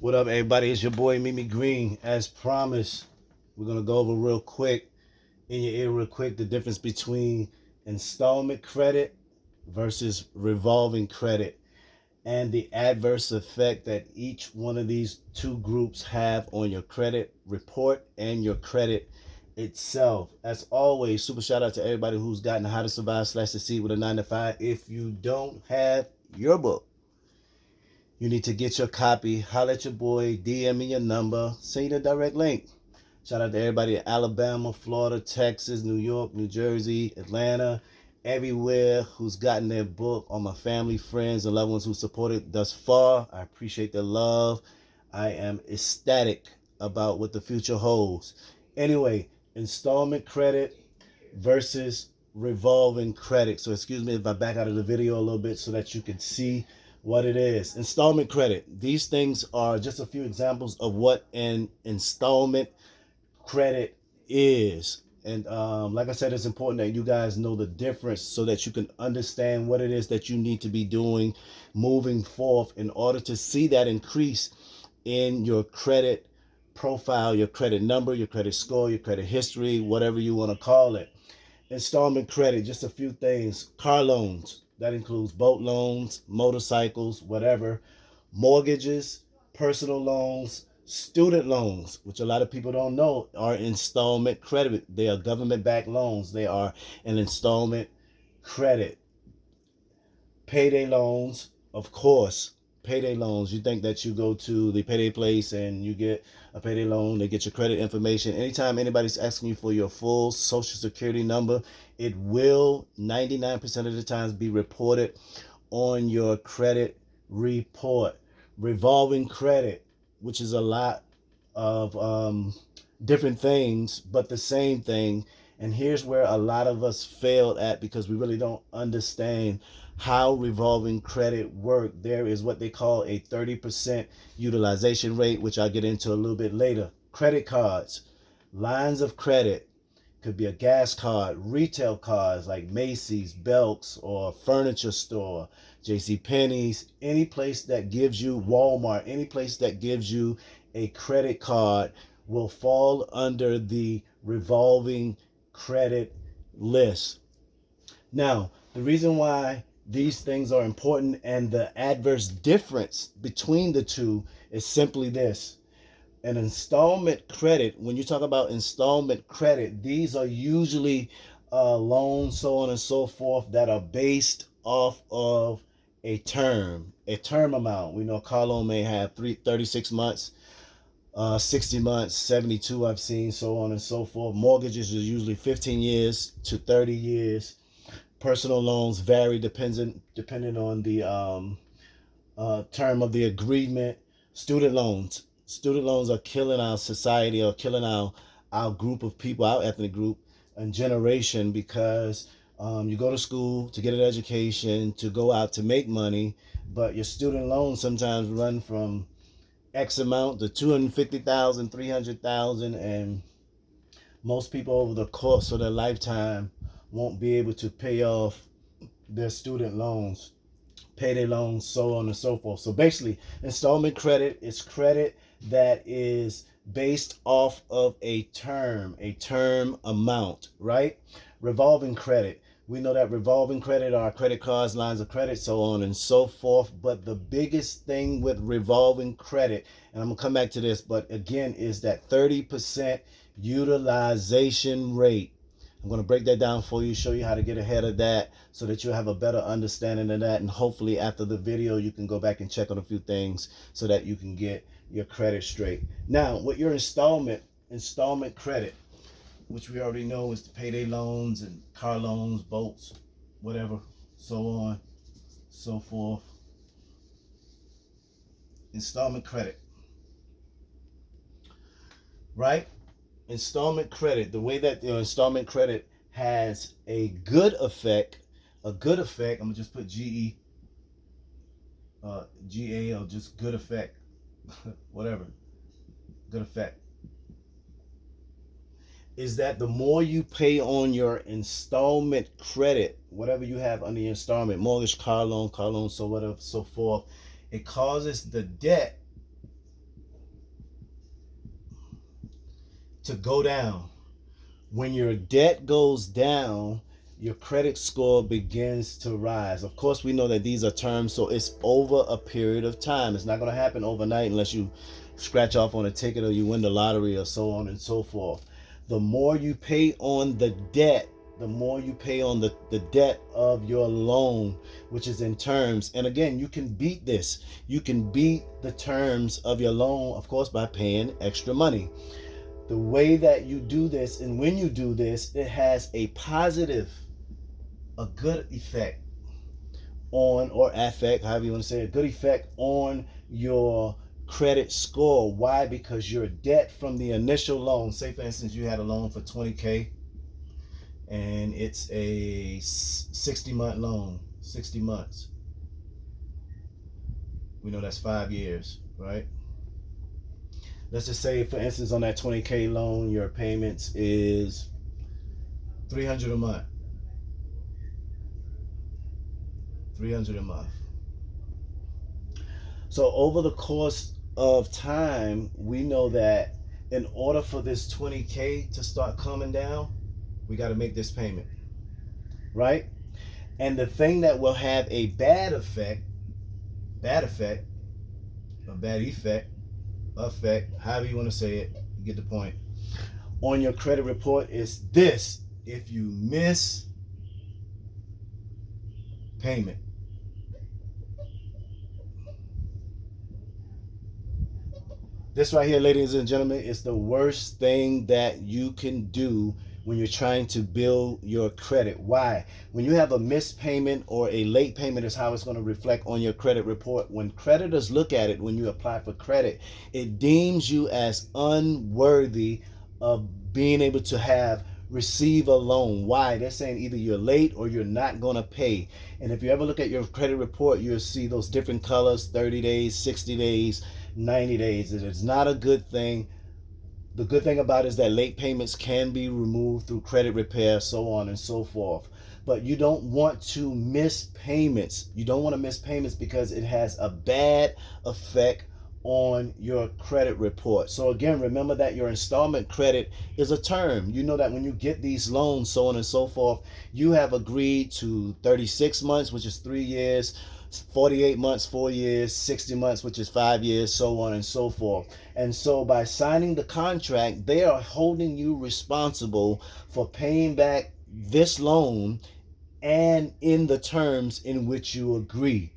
What up, everybody? It's your boy Mimi Green. As promised, we're gonna go over real quick, in your ear, real quick, the difference between installment credit versus revolving credit, and the adverse effect that each one of these two groups have on your credit report and your credit itself. As always, super shout out to everybody who's gotten How to Survive / Succeed with a 9 to 5. If you don't have your book, you need to get your copy. Holler at your boy, DM me your number, send you the direct link. Shout out to everybody in Alabama, Florida, Texas, New York, New Jersey, Atlanta, everywhere who's gotten their book. All my family, friends, and loved ones who supported thus far. I appreciate the love. I am ecstatic about what the future holds. Anyway, installment credit versus revolving credit. So excuse me if I back out of the video a little bit so that you can see what it is. Installment credit. These things are just a few examples of what an installment credit is. And like I said, it's important that you guys know the difference so that you can understand what it is that you need to be doing moving forth in order to see that increase in your credit profile, your credit number, your credit score, your credit history, whatever you want to call it. Installment credit, just a few things. Car loans, that includes boat loans, motorcycles, whatever. Mortgages, personal loans, student loans, which a lot of people don't know are installment credit. They are government-backed loans. They are an installment credit. Payday loans, of course. Payday loans. You think that you go to the payday place and you get a payday loan, they get your credit information. Anytime anybody's asking you for your full social security number, it will 99% of the times be reported on your credit report. Revolving credit, which is a lot of different things, but the same thing. And here's where a lot of us failed at because we really don't understand how revolving credit work. There is what they call a 30% utilization rate, which I'll get into a little bit later. Credit cards, lines of credit, could be a gas card, retail cards like Macy's, Belk's, or furniture store, J.C. Penney's, any place that gives you, Walmart, any place that gives you a credit card will fall under the revolving credit list. Now, the reason why these things are important and the adverse difference between the two is simply this. An installment credit, when you talk about installment credit, these are usually loans, so on and so forth, that are based off of a term amount. We know car loan may have 36 months, 60 months, 72 I've seen, so on and so forth. Mortgages are usually 15 years to 30 years. Personal loans vary depending on the term of the agreement. Student loans. Student loans are killing our society, or killing our group of people, our ethnic group and generation, because you go to school to get an education, to go out to make money, but your student loans sometimes run from X amount to 250,000, 300,000, and most people over the course of their lifetime won't be able to pay off their student loans, payday loans, so on and so forth. So basically, installment credit is credit that is based off of a term amount, right? Revolving credit. We know that revolving credit are credit cards, lines of credit, so on and so forth. But the biggest thing with revolving credit, and I'm going to come back to this, but again, is that 30% utilization rate. I'm going to break that down for you, show you how to get ahead of that so that you'll have a better understanding of that. And hopefully after the video, you can go back and check on a few things so that you can get your credit straight. Now, with your installment credit, which we already know is the payday loans and car loans, boats, whatever, so on, so forth. Installment credit, right? Installment credit, the way that your installment credit has a good effect, I'm gonna just put GA or just good effect, whatever, good effect, is that the more you pay on your installment credit, whatever you have under your installment, mortgage, car loan, so whatever, so forth, it causes the debt to go down. When your debt goes down, your credit score begins to rise. Of course, we know that these are terms, so it's over a period of time. It's not going to happen overnight unless you scratch off on a ticket or you win the lottery or so on and so forth. The more you pay on the debt, the more you pay on the debt of your loan, which is in terms. And again, you can beat this. You can beat the terms of your loan, of course, by paying extra money. The way that you do this, and when you do this, it has a positive, a good effect on, or affect, however you want to say it, a good effect on your credit score. Why? Because your debt from the initial loan, say for instance you had a loan for 20K and it's a 60-month loan, 60 months. We know that's 5 years, right? Let's just say, for instance, on that 20K loan, your payments is $300 a month. $300 a month. So over the course of time, we know that in order for this 20K to start coming down, we got to make this payment, right? And the thing that will have a bad effect, however you want to say it, you get the point, on your credit report is this: if you miss payment. This right here, ladies and gentlemen, is the worst thing that you can do when you're trying to build your credit. Why? When you have a missed payment or a late payment is how it's going to reflect on your credit report. When creditors look at it, when you apply for credit, it deems you as unworthy of being able to receive a loan. Why? They're saying either you're late or you're not going to pay. And if you ever look at your credit report, you'll see those different colors: 30 days, 60 days, 90 days. It is not a good thing. The good thing about it is that late payments can be removed through credit repair, so on and so forth. But you don't want to miss payments. You don't want to miss payments because it has a bad effect on your credit report. So again, remember that your installment credit is a term. You know that when you get these loans, so on and so forth, you have agreed to 36 months, which is 3 years, 48 months, 4 years, 60 months, which is 5 years, so on and so forth. And so by signing the contract, they are holding you responsible for paying back this loan and in the terms in which you agree.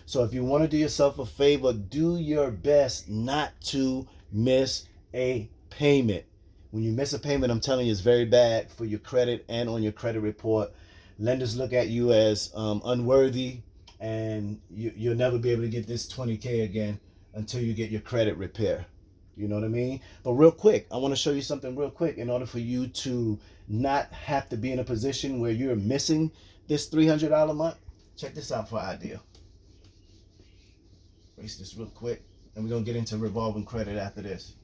So if you want to do yourself a favor, do your best not to miss a payment. When you miss a payment, I'm telling you, it's very bad for your credit and on your credit report. Lenders look at you as unworthy, and you'll never be able to get this 20K again until you get your credit repair. You know what I mean? But real quick, I want to show you something real quick in order for you to not have to be in a position where you're missing this $300 a month. Check this out for an idea. Erase this real quick, and we're going to get into revolving credit after this.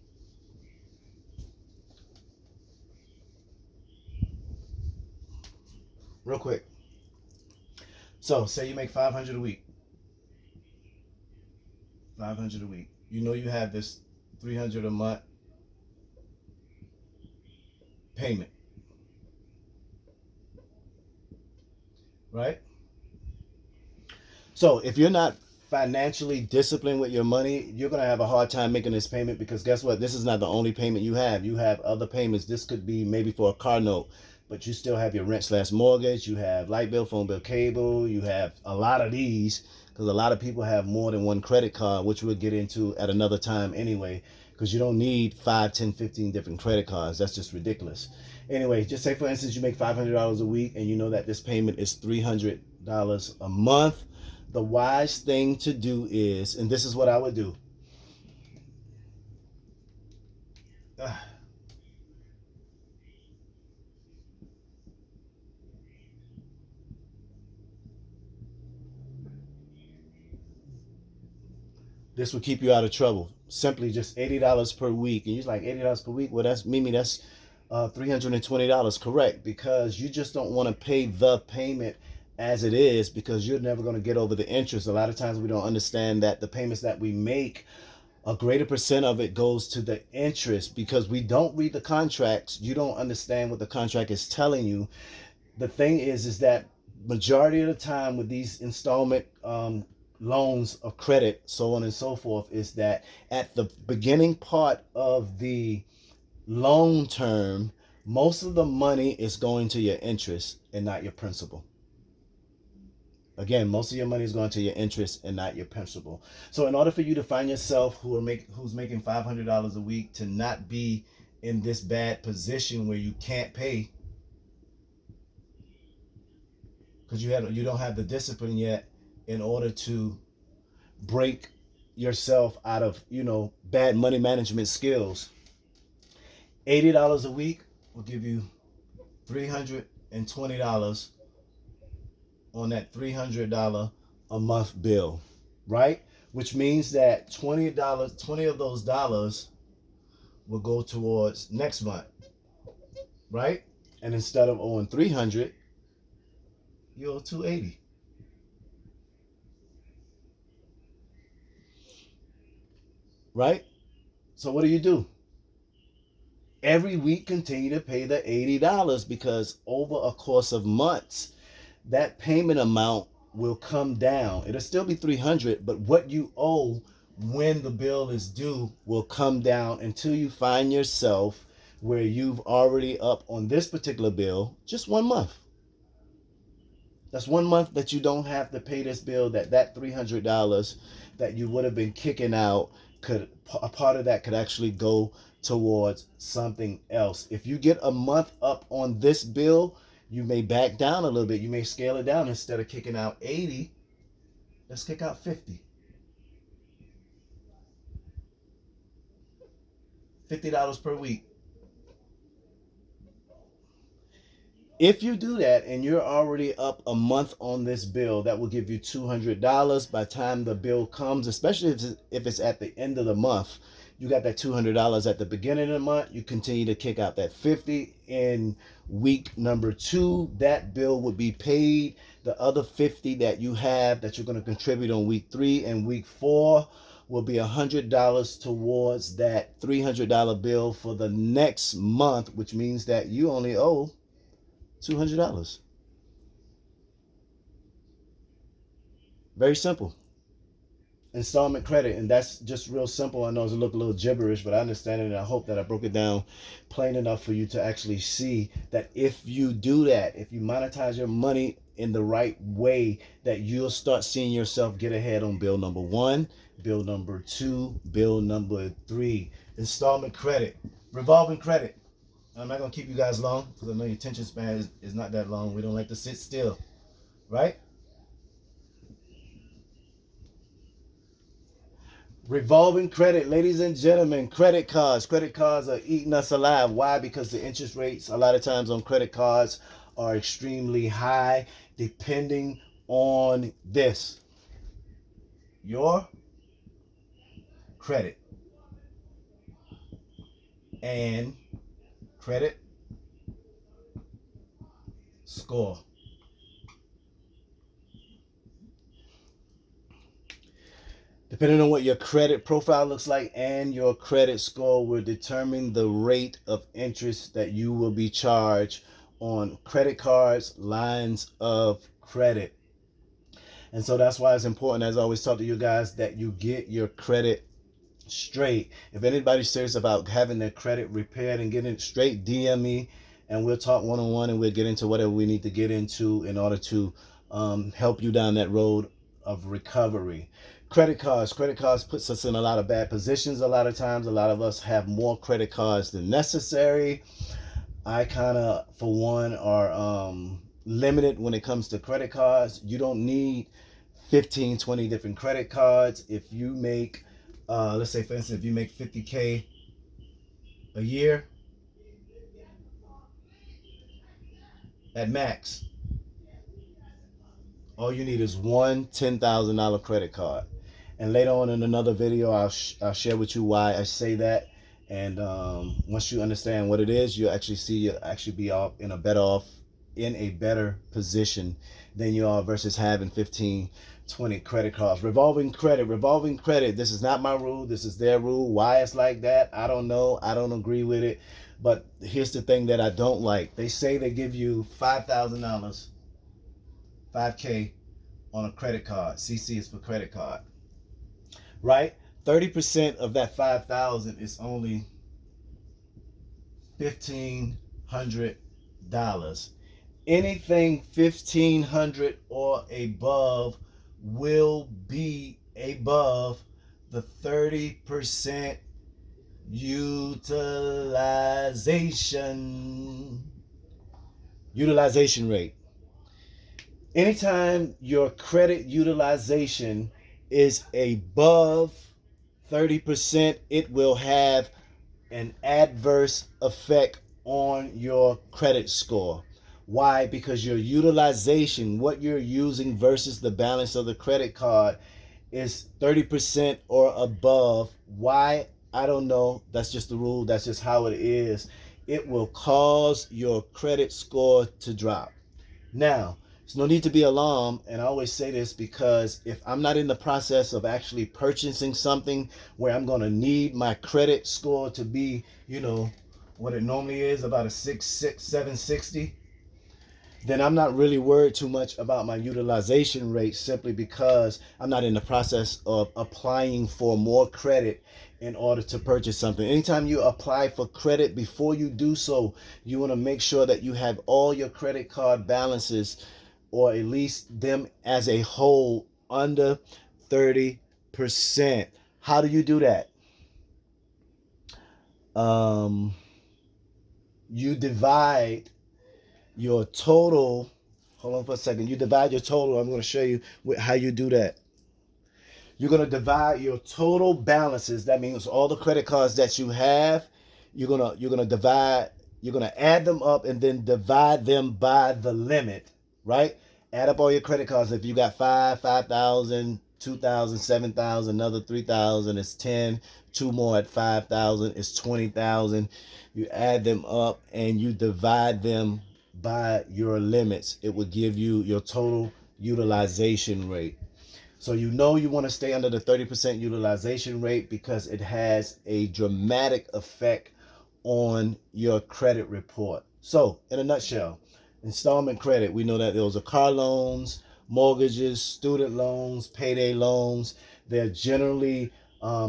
Real quick. So, say you make $500 a week. $500 a week. You know you have this $300 a month payment. Right? So, if you're not financially disciplined with your money, you're going to have a hard time making this payment, because guess what? This is not the only payment you have. You have other payments. This could be maybe for a car note, but you still have your rent/mortgage. You have light bill, phone bill, cable. You have a lot of these, because a lot of people have more than one credit card, which we'll get into at another time anyway, because you don't need 5, 10, 15 different credit cards. That's just ridiculous. Anyway, just say for instance you make $500 a week and you know that this payment is $300 a month. The wise thing to do is, and this is what I would do. This will keep you out of trouble. Simply just $80 per week. And you're like, $80 per week? Well, that's Mimi, that's $320. Correct, because you just don't want to pay the payment as it is, because you're never going to get over the interest. A lot of times we don't understand that the payments that we make A greater percent of it goes to the interest because we don't read the contracts. You don't understand what the contract is telling you. The thing is that majority of the time with these installment loans of credit, so on and so forth, is that at the beginning part of the loan term, most of the money is going to your interest and not your principal. Again, most of your money is going to your interest and not your principal. So in order for you to find yourself who's making $500 a week to not be in this bad position where you can't pay because you don't have the discipline yet in order to break yourself out of bad money management skills. $80 a week will give you $320 on that $300 a month bill, right? Which means that $20 of those dollars will go towards next month, right? And instead of owing 300, you owe 280. Right? So what do? Every week continue to pay the $80 because over a course of months, that payment amount will come down. It'll still be 300, but what you owe when the bill is due will come down until you find yourself where you've already up on this particular bill just 1 month. That's 1 month that you don't have to pay this bill. That $300 that you would have been kicking out a part of that could actually go towards something else. If you get a month up on this bill, you may back down a little bit. You may scale it down. Instead of kicking out 80, let's kick out 50. $50 per week. If you do that and you're already up a month on this bill, that will give you $200 by the time the bill comes, especially if it's at the end of the month. You got that $200 at the beginning of the month. You continue to kick out that 50 in week number 2. That bill would be paid. The other 50 that you have that you're going to contribute on week 3 and week 4 will be $100 towards that $300 bill for the next month, which means that you only owe $200. Very simple. Installment credit, and that's just real simple. I know it's look a little gibberish, but I understand it, and I hope that I broke it down plain enough for you to actually see that if you do that, if you monetize your money in the right way, that you'll start seeing yourself get ahead on bill number 1, bill number 2, bill number 3. Installment credit, revolving credit. I'm not going to keep you guys long because I know your attention span is not that long. We don't like to sit still, right? Revolving credit, ladies and gentlemen, credit cards. Credit cards are eating us alive. Why? Because the interest rates a lot of times on credit cards are extremely high, depending on this. Your credit and credit score. Depending on what your credit profile looks like and your credit score will determine the rate of interest that you will be charged on credit cards, lines of credit. And so that's why it's important, as I always talk to you guys, that you get your credit straight. If anybody's serious about having their credit repaired and getting it straight, DM me and we'll talk one-on-one and we'll get into whatever we need to get into in order to help you down that road of recovery. Credit cards puts us in a lot of bad positions. A lot of times, a lot of us have more credit cards than necessary. I kind of, for one, are limited when it comes to credit cards. You don't need 15, 20 different credit cards. If you make, let's say, for instance, if you make $50K a year, at max, all you need is one $10,000 credit card. And later on in another video, I'll share with you why I say that. And once you understand what it is, you'll actually be in a better position than you are versus having 15, 20 credit cards. Revolving credit. Revolving credit. This is not my rule. This is their rule. Why it's like that, I don't know. I don't agree with it. But here's the thing that I don't like. They say they give you $5,000, 5K on a credit card. CC is for credit card. Right? 30% of that 5,000 is only $1,500. Anything 1,500 or above will be above the 30% utilization rate. Anytime your credit utilization is above 30%, it will have an adverse effect on your credit score. Why? Because your utilization, what you're using versus the balance of the credit card, is 30% or above. Why? I don't know. That's just the rule. That's just how it is. It will cause your credit score to drop. Now, there's no need to be alarmed, and I always say this because if I'm not in the process of actually purchasing something where I'm going to need my credit score to be, what it normally is, about a 760, then I'm not really worried too much about my utilization rate, simply because I'm not in the process of applying for more credit in order to purchase something. Anytime you apply for credit, before you do so, you want to make sure that you have all your credit card balances, or at least them as a whole, under 30%. How do you do that? You divide your total. Hold on for a second. You divide your total. I'm going to show you how you do that. You're going to divide your total balances. That means all the credit cards that you have. You're going to divide. You're going to add them up and then divide them by the limit, right? Add up all your credit cards. If you got 5,000, 2,000, 7,000, another 3,000, it's 10. Two more at 5,000 is 20,000. You add them up and you divide them by your limits. It will give you your total utilization rate. So you want to stay under the 30% utilization rate because it has a dramatic effect on your credit report. So, in a nutshell, installment credit, we know that those are car loans, mortgages, student loans, payday loans. They're generally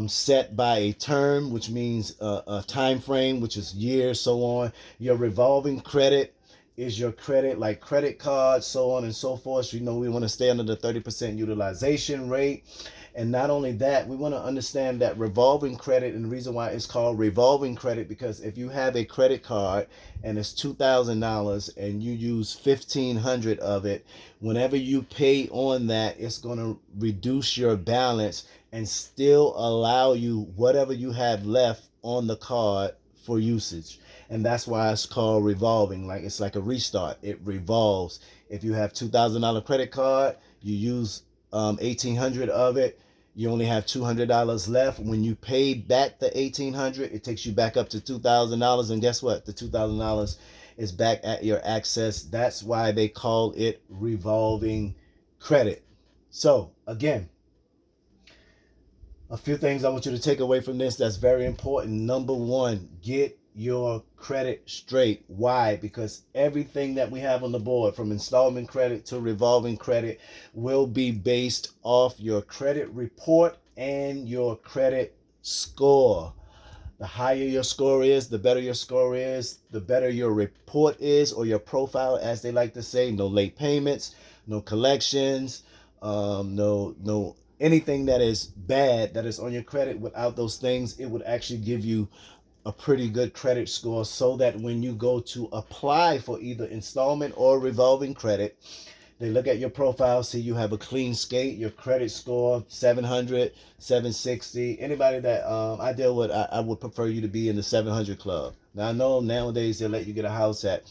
set by a term, which means a time frame, which is years, so on. Your revolving credit is your credit, like credit cards, so on and so forth. So, we want to stay under the 30% utilization rate. And not only that, we want to understand that revolving credit, and the reason why it's called revolving credit, because if you have a credit card and it's $2,000 and you use 1,500 of it, whenever you pay on that, it's going to reduce your balance and still allow you whatever you have left on the card for usage. And that's why it's called revolving. Like, it's like a restart. It revolves. If you have $2,000 credit card, you use 1,800 of it, you only have $200 left. When you pay back the 1,800, it takes you back up to $2,000, and guess what? The $2,000 is back at your access. That's why they call it revolving credit. So again, a few things I want you to take away from this that's very important. Number one, get your credit straight. Why? Because everything that we have on the board, from installment credit to revolving credit, will be based off your credit report and your credit score. The higher your score is, the better your score is, the better your report is, or your profile, as they like to say. No late payments, no collections, no anything that is bad that is on your credit. Without those things, it would actually give you a pretty good credit score, so that when you go to apply for either installment or revolving credit, they look at your profile, see you have a clean skate, your credit score 700, 760. Anybody that I deal with, I would prefer you to be in the 700 club. Now, I know nowadays they let you get a house at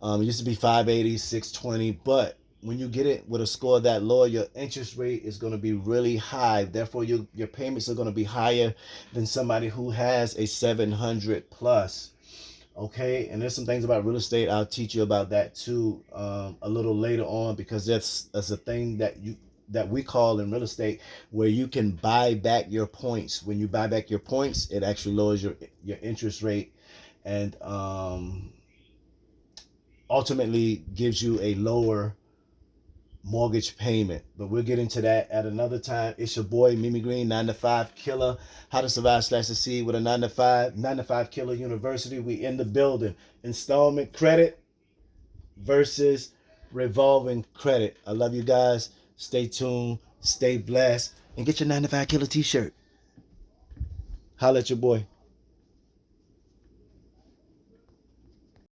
it used to be 580, 620, but when you get it with a score that low, your interest rate is going to be really high. Therefore, your payments are going to be higher than somebody who has a 700 plus. Okay, and there's some things about real estate I'll teach you about that too a little later on, because that's a thing that that we call in real estate, where you can buy back your points. When you buy back your points, it actually lowers your interest rate, and ultimately gives you a lower mortgage payment. But we'll get into that at another time. It's your boy Mimi Green, 9 to 5 Killer. How to survive / succeed with a 9 to 5. 9 to 5 Killer University. We in the building. Installment credit versus revolving credit. I love you guys. Stay tuned. Stay blessed. And get your 9 to 5 Killer t-shirt. Holla at your boy.